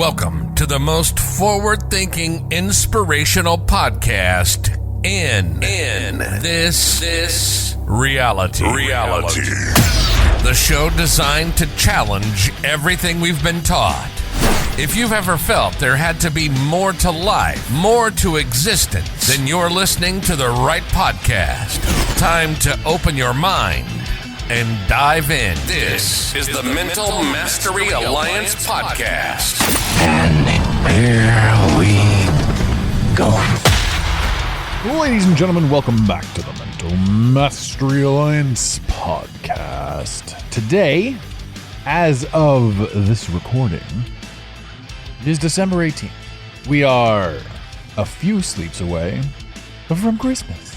Welcome to the most forward-thinking, inspirational podcast in this reality. The show designed to challenge everything we've been taught. If you've ever felt there had to be more to life, more to existence, then you're listening to the right podcast. Time to open your mind and dive in. This is the Mental Mastery Alliance podcast. And here we go. Ladies and gentlemen, welcome back to the Mental Mastery Alliance podcast. Today, as of this recording, it is December 18th. We are a few sleeps away from Christmas.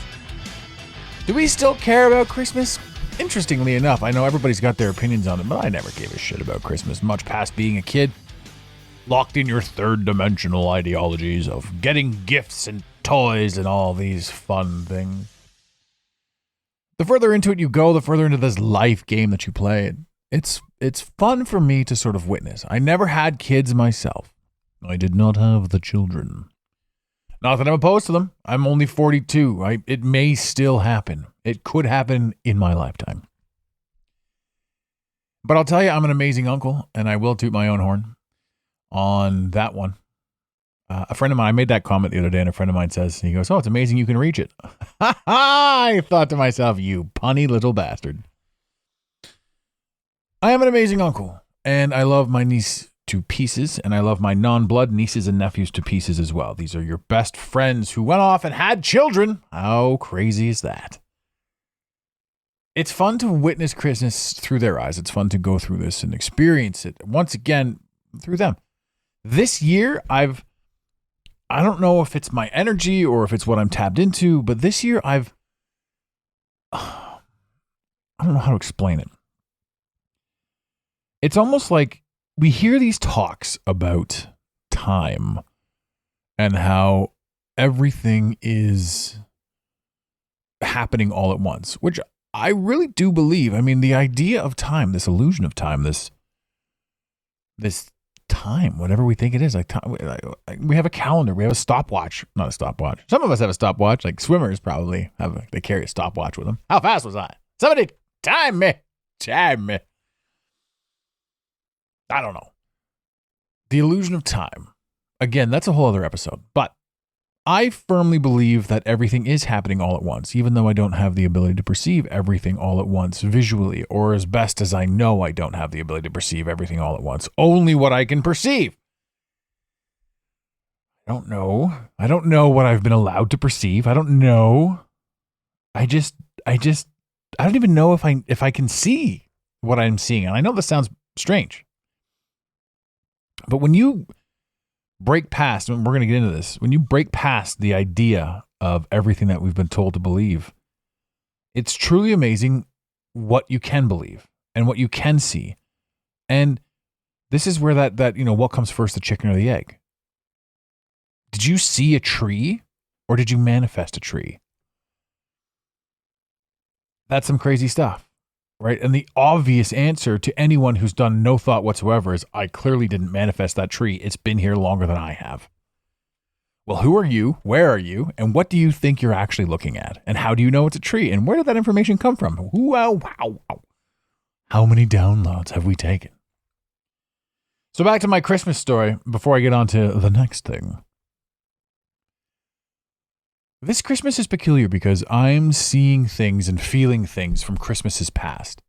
Do we still care about Christmas? Interestingly enough, I know everybody's got their opinions on it, but I never gave a shit about Christmas, much past being a kid, locked in your third-dimensional ideologies of getting gifts and toys and all these fun things. The further into it you go, the further into this life game that you play, it's fun for me to sort of witness. I never had kids myself. I did not have the children. Not that I'm opposed to them. I'm only 42. It may still happen. It could happen in my lifetime. But I'll tell you, I'm an amazing uncle, and I will toot my own horn on that one. A friend of mine, I made that comment the other day, and a friend of mine says, he goes, "Oh, it's amazing you can reach it." I thought to myself, you punny little bastard. I am an amazing uncle, and I love my niece to pieces, and I love my non-blood nieces and nephews to pieces as well. These are your best friends who went off and had children. How crazy is that? It's fun to witness Christmas through their eyes. It's fun to go through this and experience it once again through them. This year, I don't know if it's my energy or if it's what I'm tapped into, but this year I don't know how to explain it. It's almost like we hear these talks about time and how everything is happening all at once, which I really do believe. I mean, the idea of time, this illusion of time, this time, whatever we think it is, like time, we have a calendar, we have a stopwatch, not a stopwatch. Some of us have a stopwatch, like swimmers probably they carry a stopwatch with them. How fast was I? Somebody time me. I don't know. The illusion of time. Again, that's a whole other episode. But I firmly believe that everything is happening all at once, even though I don't have the ability to perceive everything all at once visually, or as best as I know, I don't have the ability to perceive everything all at once. Only what I can perceive. I don't know. I don't know what I've been allowed to perceive. I don't know. I don't even know if I can see what I'm seeing. And I know this sounds strange. But when you break past, and we're going to get into this, when you break past the idea of everything that we've been told to believe, it's truly amazing what you can believe and what you can see. And this is where that what comes first, the chicken or the egg? Did you see a tree or did you manifest a tree? That's some crazy stuff. Right. And the obvious answer to anyone who's done no thought whatsoever is, I clearly didn't manifest that tree. It's been here longer than I have. Well, who are you? Where are you? And what do you think you're actually looking at? And how do you know it's a tree? And where did that information come from? Wow. How many downloads have we taken? So back to my Christmas story before I get on to the next thing. This Christmas is peculiar because I'm seeing things and feeling things from Christmases past.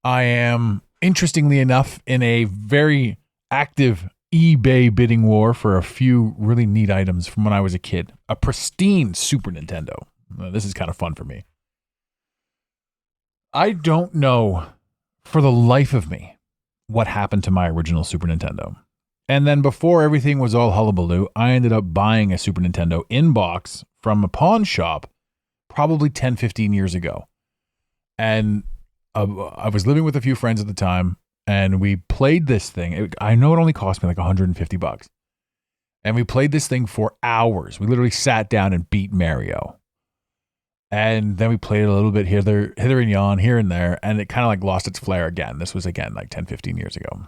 I am, interestingly enough, in a very active eBay bidding war for a few really neat items from when I was a kid. A pristine Super Nintendo. This is kind of fun for me. I don't know for the life of me what happened to my original Super Nintendo. And then before everything was all hullabaloo, I ended up buying a Super Nintendo in box from a pawn shop probably 10, 15 years ago. And I was living with a few friends at the time, and we played this thing. I know it only cost me like $150. And we played this thing for hours. We literally sat down and beat Mario. And then we played a little bit hither and yon, here and there, and it kind of like lost its flair again. This was again like 10, 15 years ago.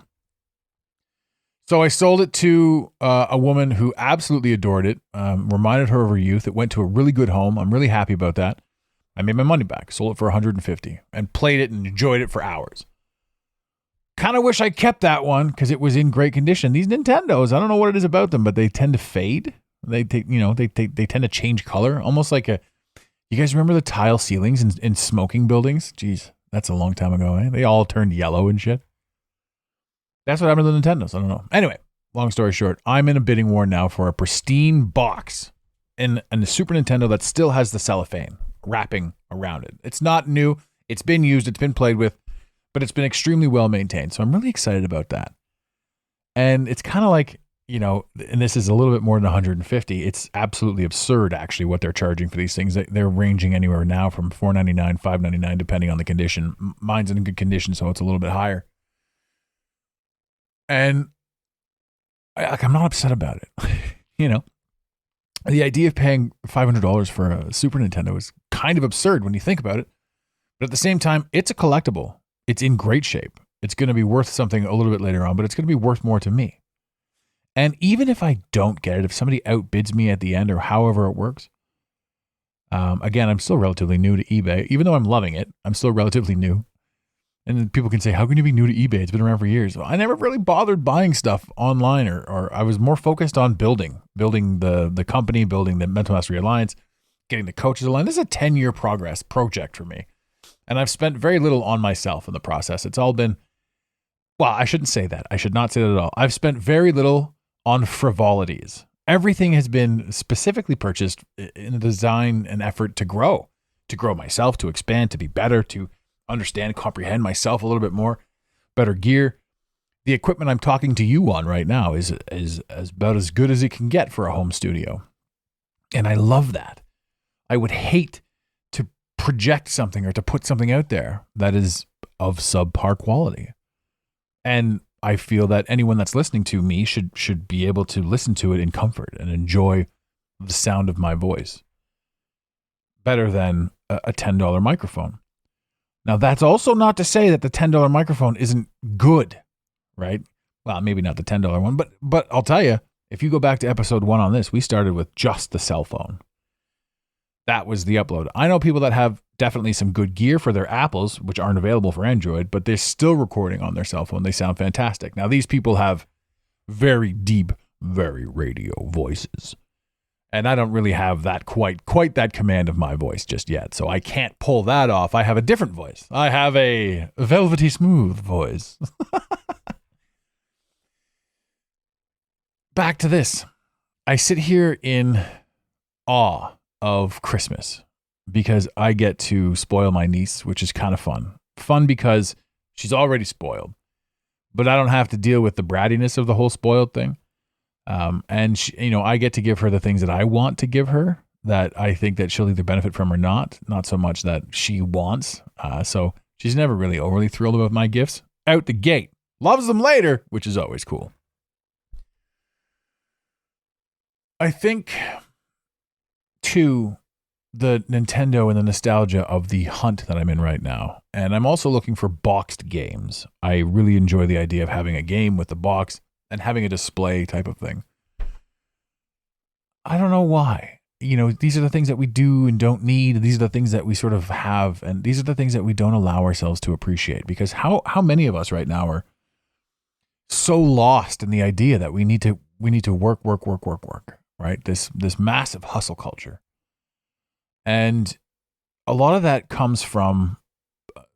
So I sold it to a woman who absolutely adored it, reminded her of her youth. It went to a really good home. I'm really happy about that. I made my money back, sold it for $150 and played it and enjoyed it for hours. Kind of wish I kept that one because it was in great condition. These Nintendos, I don't know what it is about them, but they tend to fade. They tend to change color, almost like a. You guys remember the tile ceilings in smoking buildings? Jeez, that's a long time ago. Eh? They all turned yellow and shit. That's what happened to the Nintendos. I don't know. Anyway, long story short, I'm in a bidding war now for a pristine box and a Super Nintendo that still has the cellophane wrapping around it. It's not new. It's been used. It's been played with, but it's been extremely well maintained. So I'm really excited about that. And it's kind of like, and this is a little bit more than 150. It's absolutely absurd, actually, what they're charging for these things. They're ranging anywhere now from $4.99, $5.99, depending on the condition. Mine's in good condition, so it's a little bit higher. And I'm not upset about it. The idea of paying $500 for a Super Nintendo is kind of absurd when you think about it. But at the same time, it's a collectible. It's in great shape. It's going to be worth something a little bit later on, but it's going to be worth more to me. And even if I don't get it, if somebody outbids me at the end or however it works, again, I'm still relatively new to eBay. Even though I'm loving it, I'm still relatively new. And people can say, how can you be new to eBay? It's been around for years. Well, I never really bothered buying stuff online, or I was more focused on building the company, building the Mental Mastery Alliance, getting the coaches aligned. This is a 10-year progress project for me. And I've spent very little on myself in the process. It's all been, well, I shouldn't say that. I should not say that at all. I've spent very little on frivolities. Everything has been specifically purchased in a design and effort to grow myself, to expand, to be better, to understand, comprehend myself a little bit more, better gear. The equipment I'm talking to you on right now is about as good as it can get for a home studio. And I love that. I would hate to project something or to put something out there that is of subpar quality. And I feel that anyone that's listening to me should be able to listen to it in comfort and enjoy the sound of my voice better than a $10 microphone. Now, that's also not to say that the $10 microphone isn't good, right? Well, maybe not the $10 one, but I'll tell you, if you go back to episode 1 on this, we started with just the cell phone. That was the upload. I know people that have definitely some good gear for their Apples, which aren't available for Android, but they're still recording on their cell phone. They sound fantastic. Now, these people have very deep, very radio voices. And I don't really have that quite that command of my voice just yet. So I can't pull that off. I have a different voice. I have a velvety smooth voice. Back to this. I sit here in awe of Christmas because I get to spoil my niece, which is kind of fun. Fun because she's already spoiled, but I don't have to deal with the brattiness of the whole spoiled thing. And she, I get to give her the things that I want to give her that I think that she'll either benefit from or not so much that she wants. So she's never really overly thrilled about my gifts out the gate, loves them later, which is always cool. I think too, the Nintendo and the nostalgia of the hunt that I'm in right now. And I'm also looking for boxed games. I really enjoy the idea of having a game with the box and having a display type of thing. I don't know why. These are the things that we do and don't need. These are the things that we sort of have. And these are the things that we don't allow ourselves to appreciate. Because how many of us right now are so lost in the idea that we need to work, right? This massive hustle culture. And a lot of that comes from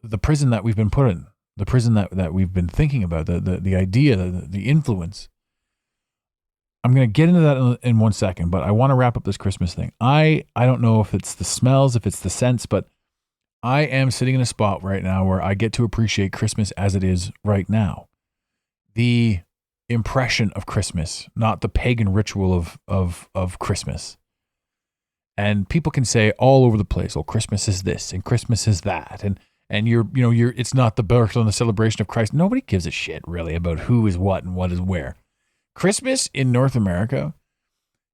the prison that we've been put in. The prison that we've been thinking about, the idea, the influence. I'm going to get into that in 1 second, but I want to wrap up this Christmas thing. I don't know if it's the smells, if it's the scents, but I am sitting in a spot right now where I get to appreciate Christmas as it is right now. The impression of Christmas, not the pagan ritual of Christmas. And people can say all over the place, "Oh, Christmas is this and Christmas is that," and you're it's not the birth and the celebration of Christ. Nobody gives a shit really about who is what and what is where. Christmas in North America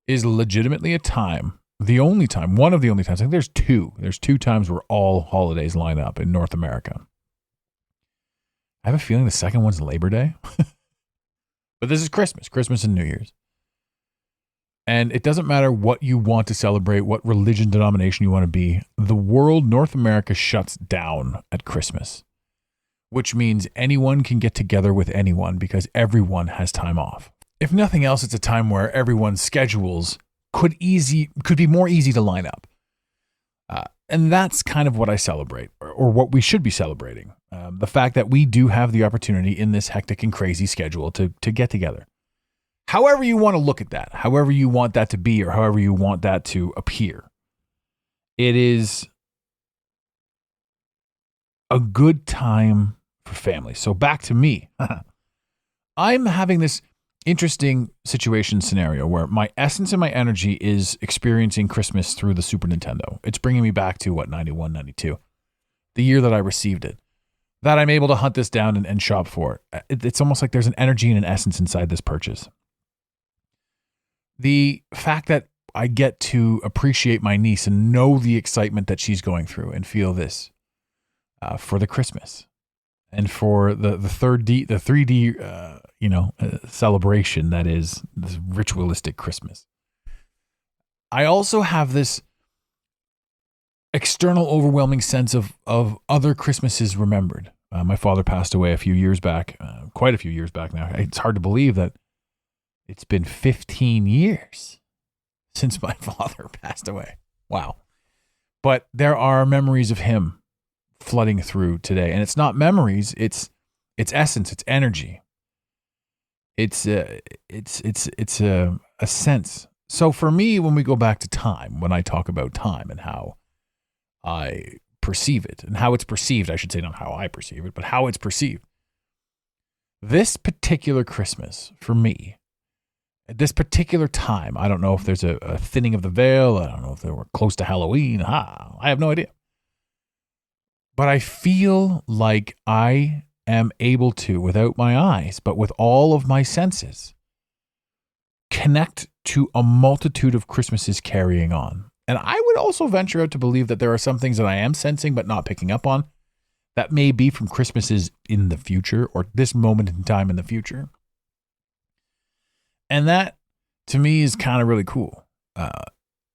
is legitimately a time, one of the only times. I think there's two times where all holidays line up in North America. I have a feeling the second one's Labor Day. But But this is Christmas and New Year's. And it doesn't matter what you want to celebrate, what religion denomination you want to be. The world, North America, shuts down at Christmas, which means anyone can get together with anyone because everyone has time off. If nothing else, it's a time where everyone's schedules could be more easy to line up. And that's kind of what I celebrate, or what we should be celebrating. The fact that we do have the opportunity in this hectic and crazy schedule to get together. However you want to look at that, however you want that to be, or however you want that to appear, it is a good time for family. So back to me. I'm having this interesting situation scenario where my essence and my energy is experiencing Christmas through the Super Nintendo. It's bringing me back to 91, 92, the year that I received it, that I'm able to hunt this down and shop for it. It's almost like there's an energy and an essence inside this purchase. The fact that I get to appreciate my niece and know the excitement that she's going through and feel this for the Christmas and for the 3D celebration that is this ritualistic Christmas. I also have this external overwhelming sense of other Christmases remembered. My father passed away a few years back, quite a few years back now. It's hard to believe that it's been 15 years since my father passed away. Wow. But there are memories of him flooding through today. And it's not memories, it's essence, it's energy. It's a sense. So for me, when we go back to time, when I talk about time and how I perceive it and how it's perceived, I should say, not how I perceive it, but how it's perceived. This particular Christmas for me, at this particular time, I don't know if there's a thinning of the veil. I don't know if they were close to Halloween. I have no idea. But I feel like I am able to, without my eyes, but with all of my senses, connect to a multitude of Christmases carrying on. And I would also venture out to believe that there are some things that I am sensing but not picking up on that may be from Christmases in the future or this moment in time in the future. And that, to me, is kind of really cool.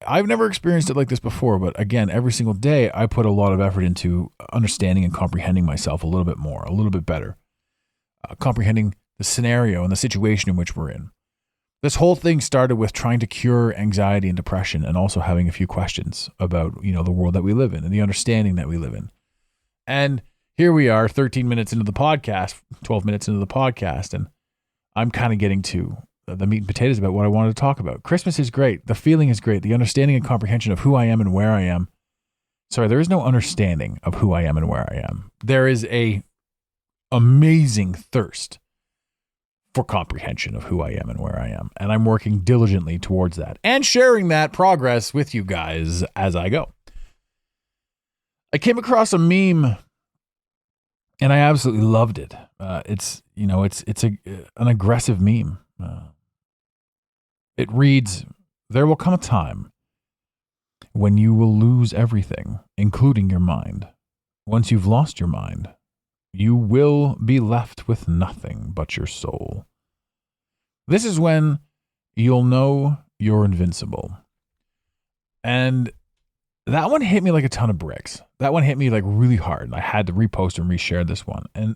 I've never experienced it like this before, but again, every single day, I put a lot of effort into understanding and comprehending myself a little bit more, a little bit better, comprehending the scenario and the situation in which we're in. This whole thing started with trying to cure anxiety and depression and also having a few questions about, the world that we live in and the understanding that we live in. And here we are 13 minutes into the podcast, 12 minutes into the podcast, and I'm kind of getting to the meat and potatoes about what I wanted to talk about. Christmas is great. The feeling is great. The understanding and comprehension of who I am and where I am. Sorry, there is no understanding of who I am and where I am. There is a amazing thirst for comprehension of who I am and where I am. And I'm working diligently towards that and sharing that progress with you guys as I go. I came across a meme and I absolutely loved it. It's an aggressive meme. It reads, "There will come a time when you will lose everything, including your mind. Once you've lost your mind, you will be left with nothing but your soul. This is when you'll know you're invincible." And that one hit me like a ton of bricks. That one hit me like really hard. And I had to repost and reshare this one. And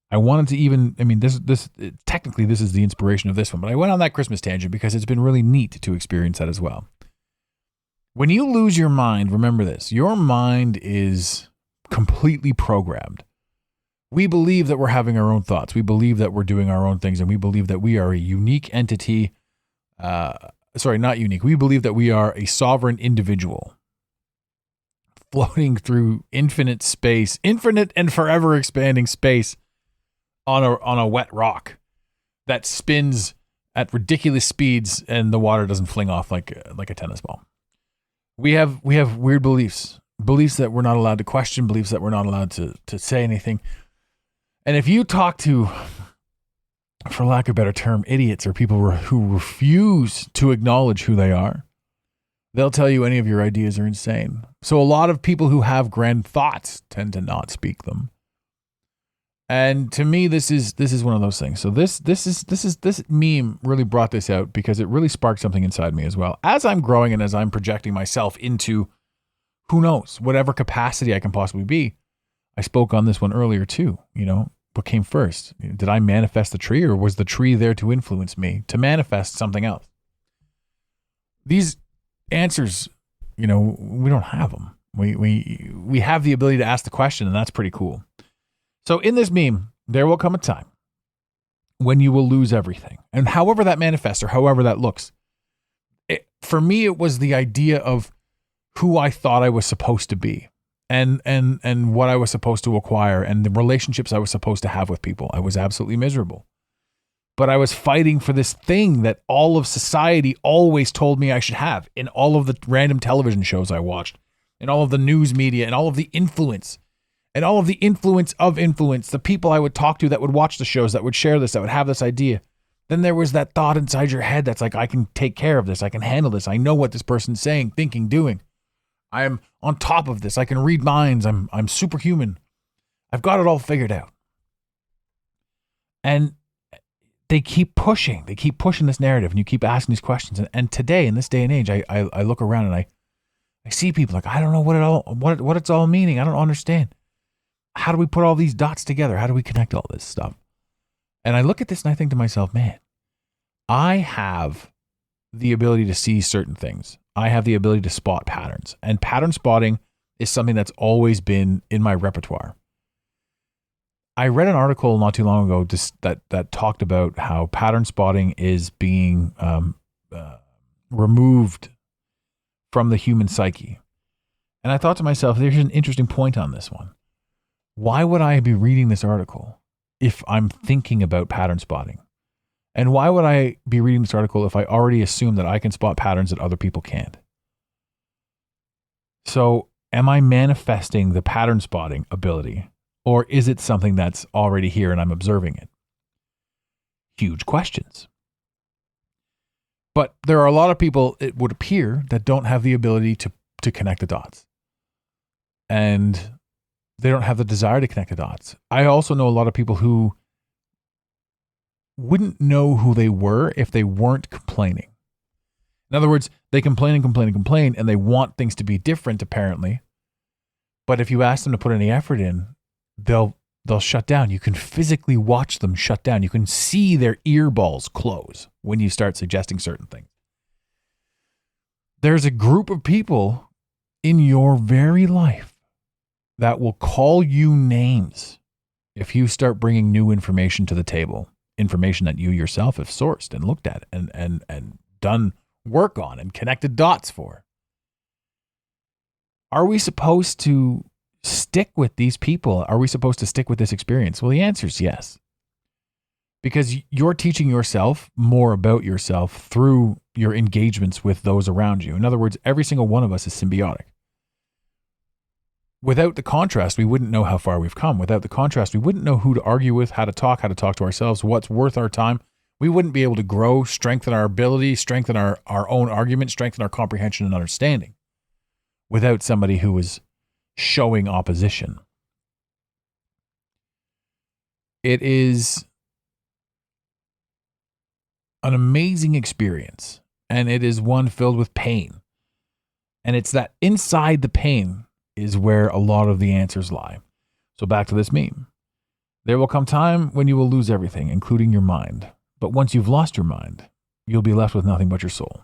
I wanted to technically this is the inspiration of this one, but I went on that Christmas tangent because it's been really neat to experience that as well. When you lose your mind, remember this, your mind is completely programmed. We believe that we're having our own thoughts. We believe that we're doing our own things, and we believe that we are a unique entity. Not unique. We believe that we are a sovereign individual floating through infinite space, infinite and forever expanding space on a wet rock that spins at ridiculous speeds and the water doesn't fling off like a tennis ball. We have weird beliefs that we're not allowed to question, beliefs that we're not allowed to say anything. And if you talk to, for lack of a better term, idiots or people who refuse to acknowledge who they are, they'll tell you any of your ideas are insane. So a lot of people who have grand thoughts tend to not speak them. And to me, this is one of those things. So this meme really brought this out because it really sparked something inside me as well. As I'm growing and as I'm projecting myself into, who knows, whatever capacity I can possibly be. I spoke on this one earlier too. What came first? Did I manifest the tree, or was the tree there to influence me to manifest something else? These answers, we don't have them. We have the ability to ask the question, and that's pretty cool. So in this meme, there will come a time when you will lose everything. And however that manifests or however that looks, for me, it was the idea of who I thought I was supposed to be and what I was supposed to acquire and the relationships I was supposed to have with people. I was absolutely miserable. But I was fighting for this thing that all of society always told me I should have in all of the random television shows I watched, in all of the news media, and all of the influence. And all of the influence of influence, the people I would talk to that would watch the shows, that would share this, that would have this idea. Then there was that thought inside your head that's like, I can take care of this. I can handle this. I know what this person's saying, thinking, doing. I am on top of this. I can read minds. I'm superhuman. I've got it all figured out. And they keep pushing. They keep pushing this narrative, and you keep asking these questions. And today, in this day and age, I look around and I see people like, I don't know what it's all meaning. I don't understand. How do we put all these dots together? How do we connect all this stuff? And I look at this and I think to myself, man, I have the ability to see certain things. I have the ability to spot patterns. And pattern spotting is something that's always been in my repertoire. I read an article not too long ago that talked about how pattern spotting is being removed from the human psyche. And I thought to myself, there's an interesting point on this one. Why would I be reading this article if I'm thinking about pattern spotting? And why would I be reading this article if I already assume that I can spot patterns that other people can't? So am I manifesting the pattern spotting ability, or is it something that's already here and I'm observing it? Huge questions. But there are a lot of people, it would appear, that don't have the ability to connect the dots. And they don't have the desire to connect the dots. I also know a lot of people who wouldn't know who they were if they weren't complaining. In other words, they complain and complain and complain, and they want things to be different, apparently. But if you ask them to put any effort in, they'll shut down. You can physically watch them shut down. You can see their earballs close when you start suggesting certain things. There's a group of people in your very life that will call you names if you start bringing new information to the table, information that you yourself have sourced and looked at and done work on and connected dots for. Are we supposed to stick with these people? Are we supposed to stick with this experience? Well, the answer is yes. Because you're teaching yourself more about yourself through your engagements with those around you. In other words, every single one of us is symbiotic. Without the contrast, we wouldn't know how far we've come. Without the contrast, we wouldn't know who to argue with, how to talk to ourselves, what's worth our time. We wouldn't be able to grow, strengthen our ability, strengthen our own argument, strengthen our comprehension and understanding without somebody who was showing opposition. It is an amazing experience, and it is one filled with pain. And it's that inside the pain is where a lot of the answers lie. So back to this meme. There will come time when you will lose everything, including your mind. But once you've lost your mind, you'll be left with nothing but your soul.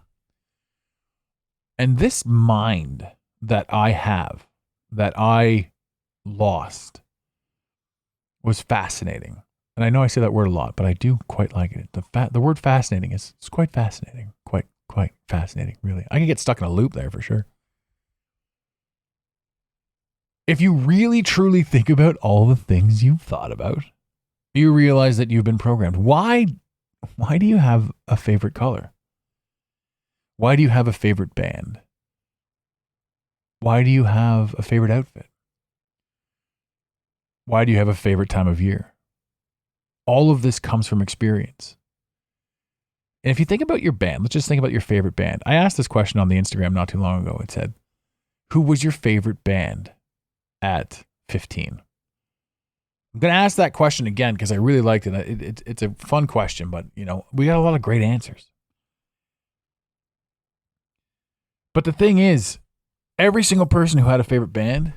And this mind that I have, that I lost, was fascinating. And I know I say that word a lot, but I do quite like it. The word fascinating is quite fascinating. Quite fascinating, really. I can get stuck in a loop there for sure. If you really truly think about all the things you've thought about, you realize that you've been programmed. Why do you have a favorite color? Why do you have a favorite band? Why do you have a favorite outfit? Why do you have a favorite time of year? All of this comes from experience. And if you think about your band, let's just think about your favorite band. I asked this question on the Instagram not too long ago. It said, who was your favorite band at 15? I'm going to ask that question again because I really liked it. It's a fun question, but we got a lot of great answers. But the thing is, every single person who had a favorite band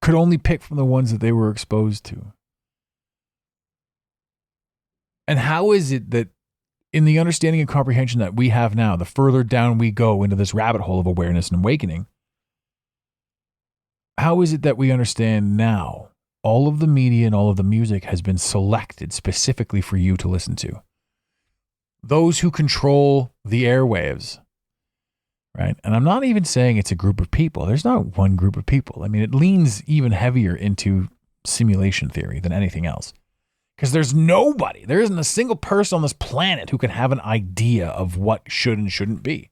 could only pick from the ones that they were exposed to. And how is it that in the understanding and comprehension that we have now, the further down we go into this rabbit hole of awareness and awakening, how is it that we understand now all of the media and all of the music has been selected specifically for you to listen to? Those who control the airwaves, right? And I'm not even saying it's a group of people. There's not one group of people. I mean, it leans even heavier into simulation theory than anything else. Because there isn't a single person on this planet who can have an idea of what should and shouldn't be.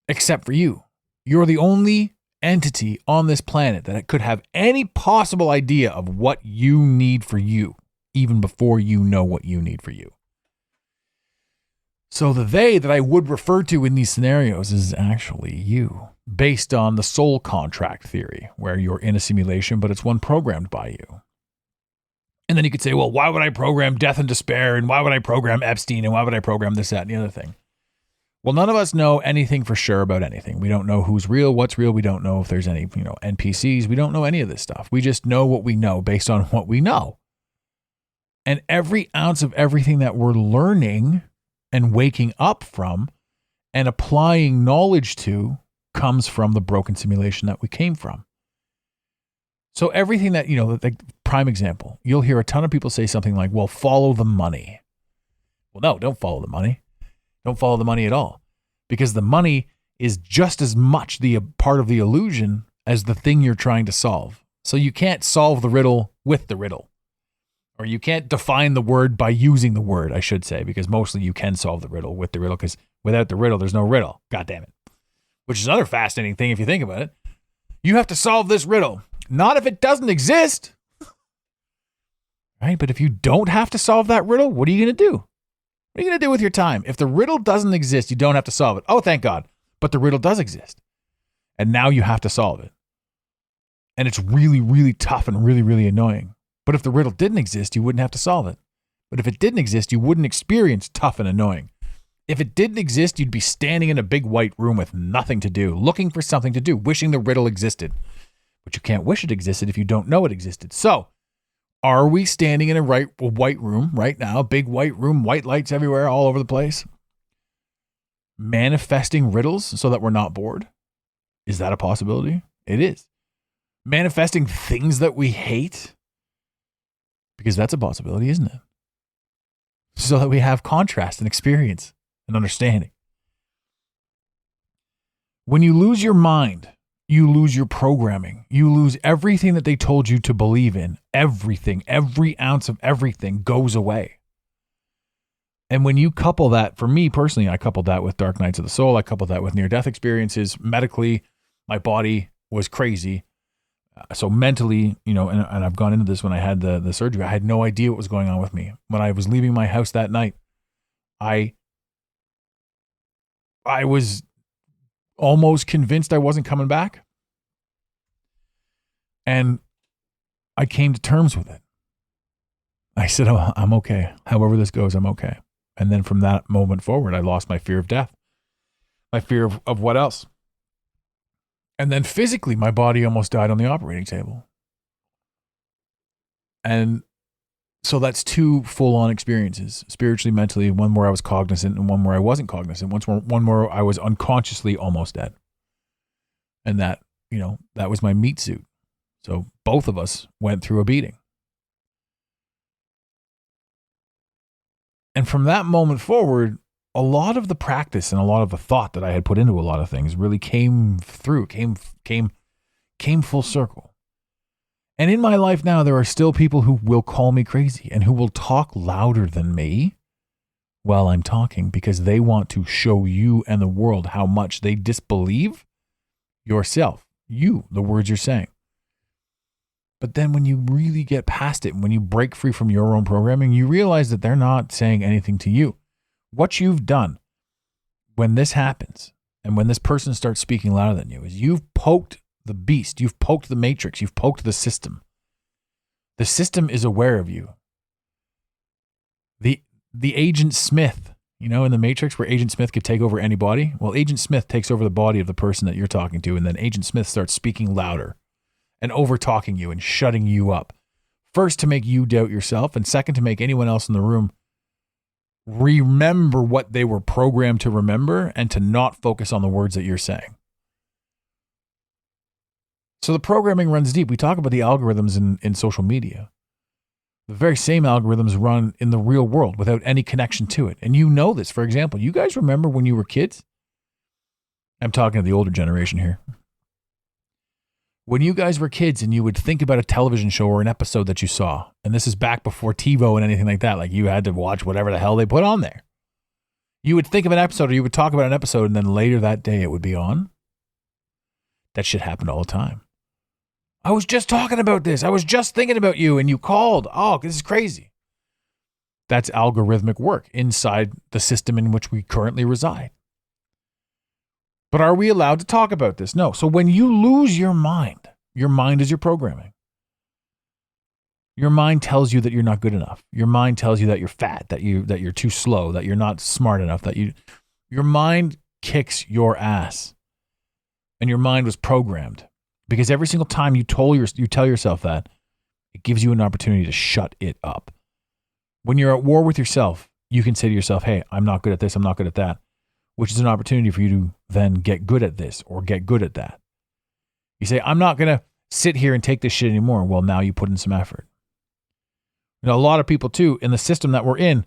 Except for you. You're the only entity on this planet that could have any possible idea of what you need for you, even before you know what you need for you. So the they that I would refer to in these scenarios is actually you, based on the soul contract theory, where you're in a simulation, but it's one programmed by you. And then you could say, well, why would I program death and despair? And why would I program Epstein? And why would I program this, that, and the other thing? Well, none of us know anything for sure about anything. We don't know who's real, what's real. We don't know if there's any, NPCs. We don't know any of this stuff. We just know what we know based on what we know. And every ounce of everything that we're learning and waking up from and applying knowledge to comes from the broken simulation that we came from. So everything that, like prime example, you'll hear a ton of people say something like, well, follow the money. Well, no, don't follow the money. Don't follow the money at all, because the money is just as much the part of the illusion as the thing you're trying to solve. So you can't solve the riddle with the riddle, or you can't define the word by using the word, I should say, because mostly you can solve the riddle with the riddle, because without the riddle, there's no riddle. God damn it. Which is another fascinating thing if you think about it. You have to solve this riddle. Not if it doesn't exist. Right? But if you don't have to solve that riddle, what are you going to do? What are you going to do with your time? If the riddle doesn't exist, you don't have to solve it. Oh, thank God. But the riddle does exist. And now you have to solve it. And it's really, really tough and really, really annoying. But if the riddle didn't exist, you wouldn't have to solve it. But if it didn't exist, you wouldn't experience tough and annoying. If it didn't exist, you'd be standing in a big white room with nothing to do, looking for something to do, wishing the riddle existed. But you can't wish it existed if you don't know it existed. So, are we standing in a white room right now, big white room, white lights everywhere, all over the place, manifesting riddles so that we're not bored? Is that a possibility? It is. Manifesting things that we hate? Because that's a possibility, isn't it? So that we have contrast and experience and understanding. When you lose your mind, you lose your programming. You lose everything that they told you to believe in. Everything, every ounce of everything goes away. And when you couple that, for me personally, I coupled that with Dark Nights of the Soul. I coupled that with near-death experiences. Medically, my body was crazy. So mentally, and I've gone into this when I had the surgery, I had no idea what was going on with me. When I was leaving my house that night, I was almost convinced I wasn't coming back. And I came to terms with it. I said, oh, I'm okay. However this goes, I'm okay. And then from that moment forward, I lost my fear of death. My fear of what else? And then physically, my body almost died on the operating table. And so that's two full-on experiences, spiritually, mentally, one where I was cognizant and one where I wasn't cognizant, one where I was unconsciously almost dead. And that, that was my meat suit. So both of us went through a beating. And from that moment forward, a lot of the practice and a lot of the thought that I had put into a lot of things really came through, came full circle. And in my life now, there are still people who will call me crazy and who will talk louder than me while I'm talking because they want to show you and the world how much they disbelieve yourself, the words you're saying. But then when you really get past it, when you break free from your own programming, you realize that they're not saying anything to you. What you've done when this happens and when this person starts speaking louder than you is you've poked the beast. You've poked the matrix. You've poked the system. The system is aware of you. The Agent Smith, in the Matrix where Agent Smith could take over any body. Well, Agent Smith takes over the body of the person that you're talking to, and then Agent Smith starts speaking louder and over-talking you and shutting you up. First, to make you doubt yourself, and second, to make anyone else in the room remember what they were programmed to remember and to not focus on the words that you're saying. So the programming runs deep. We talk about the algorithms in social media. The very same algorithms run in the real world without any connection to it. And you know this. For example, you guys remember when you were kids? I'm talking to the older generation here. When you guys were kids and you would think about a television show or an episode that you saw, and this is back before TiVo and anything like that, like you had to watch whatever the hell they put on there. You would think of an episode or you would talk about an episode and then later that day it would be on. That shit happened all the time. I was just talking about this. I was just thinking about you and you called. Oh, this is crazy. That's algorithmic work inside the system in which we currently reside. But are we allowed to talk about this? No. So when you lose your mind is your programming. Your mind tells you that you're not good enough. Your mind tells you that you're fat, that you're too slow, that you're not smart enough, your mind kicks your ass. And your mind was programmed. Because every single time you tell yourself that, it gives you an opportunity to shut it up. When you're at war with yourself, you can say to yourself, hey, I'm not good at this, I'm not good at that, which is an opportunity for you to then get good at this or get good at that. You say, I'm not going to sit here and take this shit anymore. Well, now you put in some effort. A lot of people too, in the system that we're in,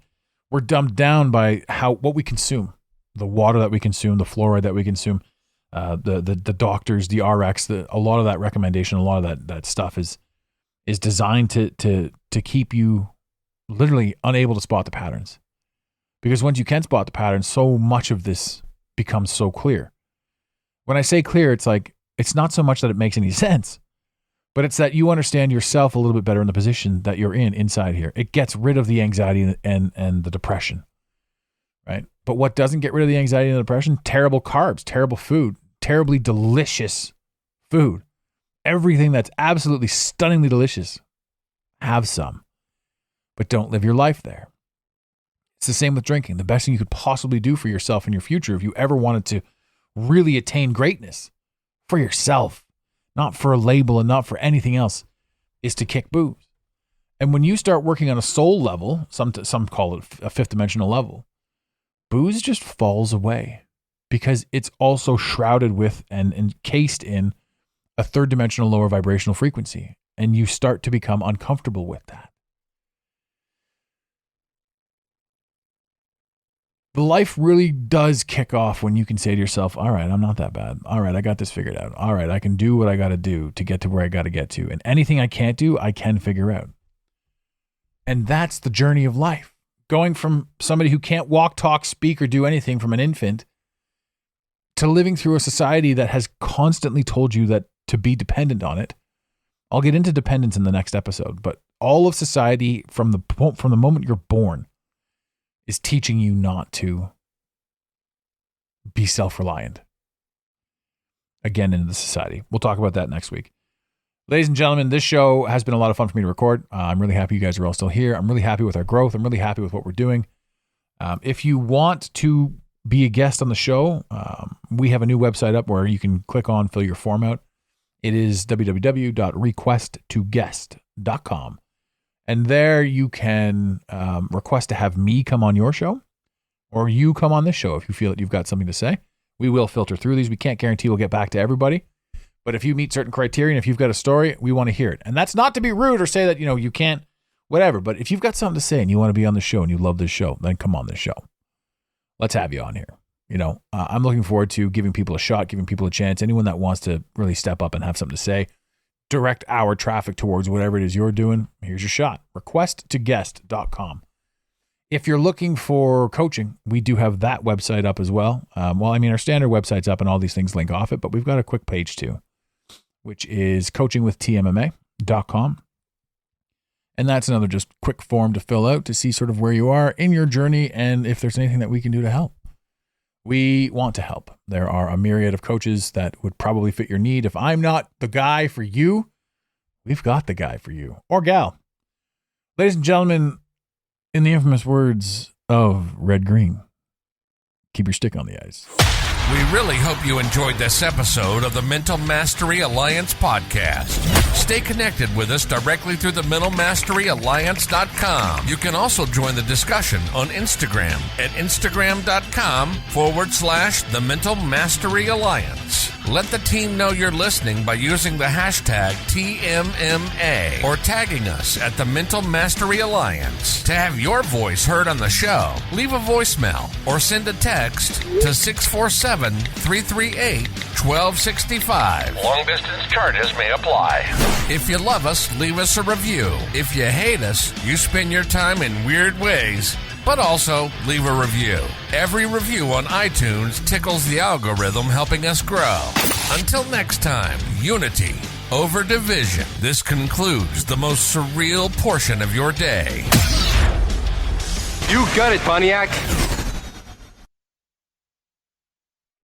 we're dumbed down by what we consume, the water that we consume, the fluoride that we consume. The doctors, the RX, a lot of that recommendation, a lot of that stuff is designed to keep you literally unable to spot the patterns. Because once you can spot the patterns, so much of this becomes so clear. When I say clear, it's like, it's not so much that it makes any sense, but it's that you understand yourself a little bit better in the position that you're inside here. It gets rid of the anxiety and the depression. Right? But what doesn't get rid of the anxiety and the depression? Terrible carbs, terrible food, terribly delicious food. Everything that's absolutely stunningly delicious, have some, but don't live your life there. It's the same with drinking. The best thing you could possibly do for yourself in your future, if you ever wanted to really attain greatness for yourself, not for a label and not for anything else, is to kick booze. And when you start working on a soul level, some call it a fifth dimensional level, booze just falls away because it's also shrouded with and encased in a third dimensional lower vibrational frequency. And you start to become uncomfortable with that. The life really does kick off when you can say to yourself, all right, I'm not that bad. All right, I got this figured out. All right, I can do what I got to do to get to where I got to get to. And anything I can't do, I can figure out. And that's the journey of life. Going from somebody who can't walk, talk, speak, or do anything from an infant to living through a society that has constantly told you that to be dependent on it. I'll get into dependence in the next episode, but all of society from the moment you're born is teaching you not to be self-reliant. Again, into the society. We'll talk about that next week. Ladies and gentlemen, this show has been a lot of fun for me to record. I'm really happy you guys are all still here. I'm really happy with our growth. I'm really happy with what we're doing. If you want to be a guest on the show, we have a new website up where you can click on, fill your form out. It is www.requesttoguest.com. And there you can request to have me come on your show or you come on this show if you feel that you've got something to say. We will filter through these. We can't guarantee we'll get back to everybody. But if you meet certain criteria and if you've got a story, we want to hear it. And that's not to be rude or say that, you can't, whatever. But if you've got something to say and you want to be on the show and you love this show, then come on this show. Let's have you on here. I'm looking forward to giving people a shot, giving people a chance. Anyone that wants to really step up and have something to say, direct our traffic towards whatever it is you're doing, here's your shot. Requesttoguest.com. If you're looking for coaching, we do have that website up as well. Our standard website's up and all these things link off it, but we've got a quick page too, which is coachingwithtmma.com. And that's another just quick form to fill out to see sort of where you are in your journey and if there's anything that we can do to help. We want to help. There are a myriad of coaches that would probably fit your need. If I'm not the guy for you, we've got the guy for you, or gal. Ladies and gentlemen, in the infamous words of Red Green, keep your stick on the ice. We really hope you enjoyed this episode of the Mental Mastery Alliance podcast. Stay connected with us directly through the mentalmasteryalliance.com. You can also join the discussion on Instagram at instagram.com/the Mental Mastery Alliance. Let the team know you're listening by using the hashtag TMMA or tagging us at the Mental Mastery Alliance. To have your voice heard on the show, leave a voicemail or send a text to 647-338-1265. Long-distance charges may apply. If you love us, leave us a review. If you hate us, you spend your time in weird ways, but also leave a review. Every review on iTunes tickles the algorithm, helping us grow. Until next time, unity over division. This concludes the most surreal portion of your day. You got it, Pontiac.